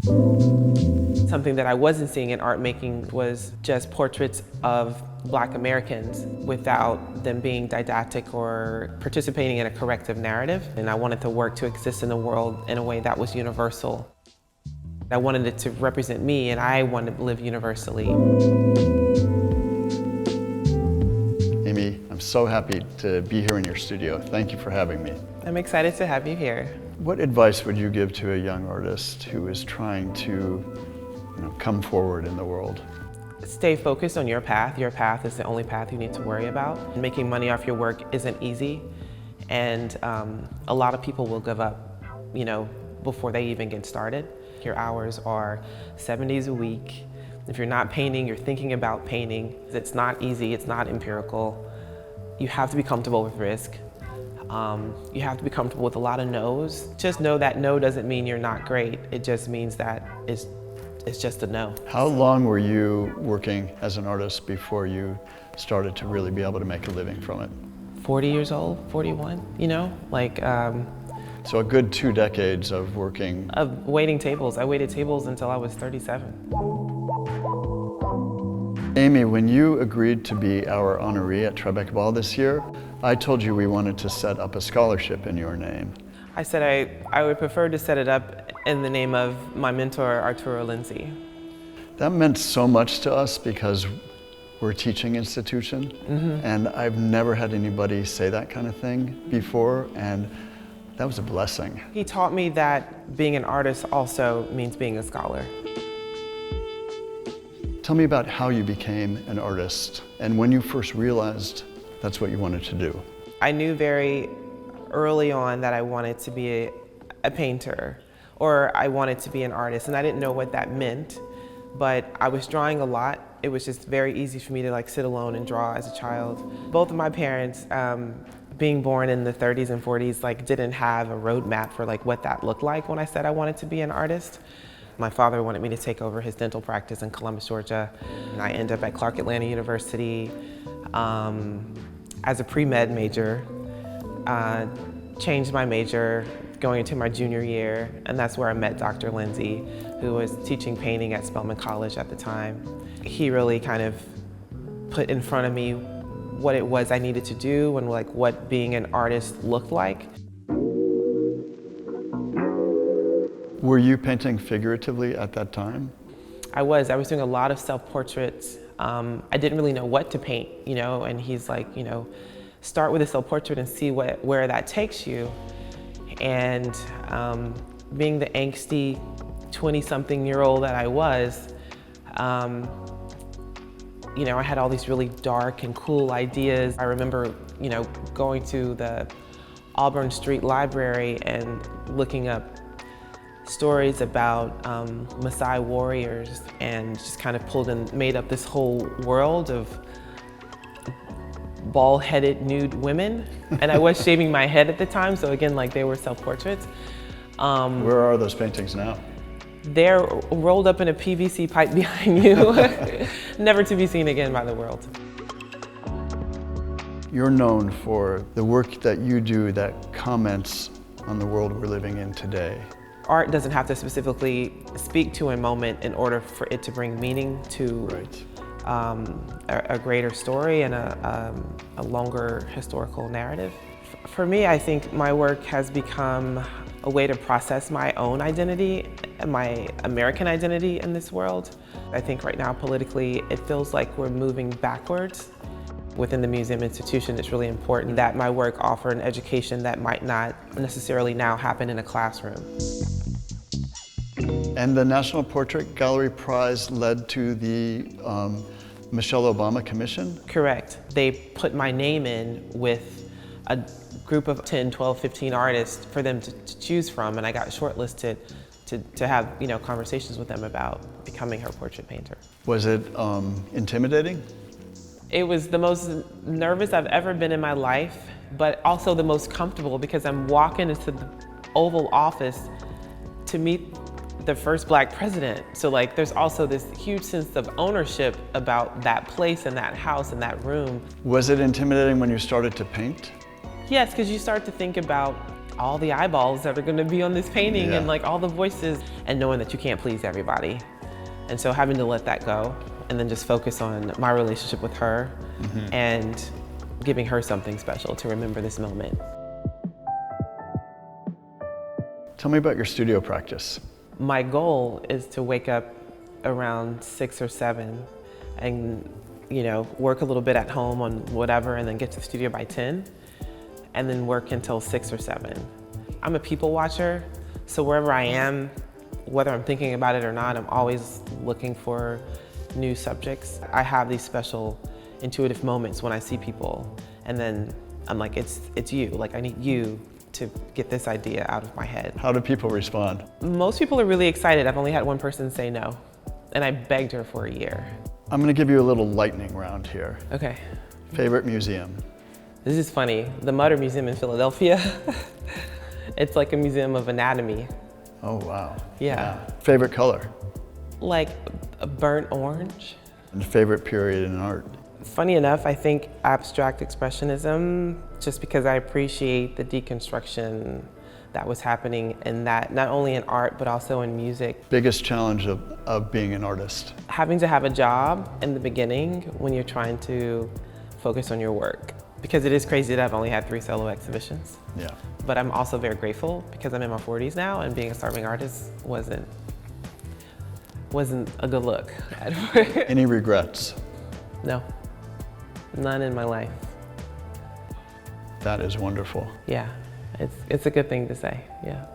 Something that I wasn't seeing in art making was just portraits of Black Americans without them being didactic or participating in a corrective narrative. And I wanted the work to exist in the world in a way that was universal. I wanted it to represent me, and I wanted to live universally. Amy, I'm so happy to be here in your studio. Thank you for having me. I'm excited to have you here. What advice would you give to a young artist who is trying to come forward in the world? Stay focused on your path. Your path is the only path you need to worry about. Making money off your work isn't easy, and a lot of people will give up, before they even get started. Your hours are 7 days a week. If you're not painting, you're thinking about painting. It's not easy, it's not empirical. You have to be comfortable with risk. You have to be comfortable with a lot of no's. Just know that no doesn't mean you're not great. It just means that it's just a no. How long were you working as an artist before you started to really be able to make a living from it? 40 years old, 41, So a good 2 decades of working. Of waiting tables. I waited tables until I was 37. Amy, when you agreed to be our honoree at Tribeca Ball this year, I told you we wanted to set up a scholarship in your name. I said I would prefer to set it up in the name of my mentor, Arturo Lindsay. That meant so much to us because we're a teaching institution, and I've never had anybody say that kind of thing before, and that was a blessing. He taught me that being an artist also means being a scholar. Tell me about how you became an artist and when you first realized that's what you wanted to do. I knew very early on that I wanted to be a painter, or I wanted to be an artist, and I didn't know what that meant, but I was drawing a lot. It was just very easy for me to sit alone and draw as a child. Both of my parents, being born in the 30s and 40s, didn't have a roadmap for what that looked like when I said I wanted to be an artist. My father wanted me to take over his dental practice in Columbus, Georgia, and I ended up at Clark Atlanta University as a pre-med major. Changed my major going into my junior year, and that's where I met Dr. Lindsay, who was teaching painting at Spelman College at the time. He really kind of put in front of me what it was I needed to do and what being an artist looked like. Were you painting figuratively at that time? I was doing a lot of self-portraits. I didn't really know what to paint, and he's like, start with a self-portrait and see where that takes you. And being the angsty 20-something-year-old that I was, I had all these really dark and cool ideas. I remember, going to the Auburn Street Library and looking up stories about Maasai warriors, and just kind of made up this whole world of bald-headed nude women. And I was shaving my head at the time, so again, they were self-portraits. Where are those paintings now? They're rolled up in a PVC pipe behind you, never to be seen again by the world. You're known for the work that you do that comments on the world we're living in today. Art doesn't have to specifically speak to a moment in order for it to bring meaning to a greater story and a longer historical narrative. For me, I think my work has become a way to process my own identity, my American identity in this world. I think right now politically, it feels like we're moving backwards. Within the museum institution, it's really important that my work offer an education that might not necessarily now happen in a classroom. And the National Portrait Gallery Prize led to the Michelle Obama Commission? Correct. They put my name in with a group of 10, 12, 15 artists for them to choose from, and I got shortlisted to have conversations with them about becoming her portrait painter. Was it intimidating? It was the most nervous I've ever been in my life, but also the most comfortable, because I'm walking into the Oval Office to meet the first Black president. So there's also this huge sense of ownership about that place and that house and that room. Was it intimidating when you started to paint? Yes, because you start to think about all the eyeballs that are gonna be on this painting Yeah. and like all the voices, and knowing that you can't please everybody. And so having to let that go and then just focus on my relationship with her and giving her something special to remember this moment. Tell me about your studio practice. My goal is to wake up around 6 or 7 and, you know, work a little bit at home on whatever and then get to the studio by 10 and then work until 6 or 7. I'm a people watcher, so wherever I am, whether I'm thinking about it or not, I'm always looking for new subjects. I have these special intuitive moments when I see people, and then I'm like, it's you. Like, I need you to get this idea out of my head. How do people respond? Most people are really excited. I've only had one person say no, and I begged her for a year. I'm gonna give you a little lightning round here. Okay. Favorite museum? This is funny. The Mutter Museum in Philadelphia. It's like a museum of anatomy. Oh, wow. Yeah. Favorite color? Like a burnt orange. And favorite period in art? Funny enough, I think abstract expressionism, just because I appreciate the deconstruction that was happening in that, not only in art, but also in music. Biggest challenge of being an artist? Having to have a job in the beginning when you're trying to focus on your work. Because it is crazy that I've only had 3 solo exhibitions. Yeah. But I'm also very grateful because I'm in my 40s now, and being a starving artist wasn't a good look. Any regrets? No, none in my life. That is wonderful. Yeah, it's a good thing to say, yeah.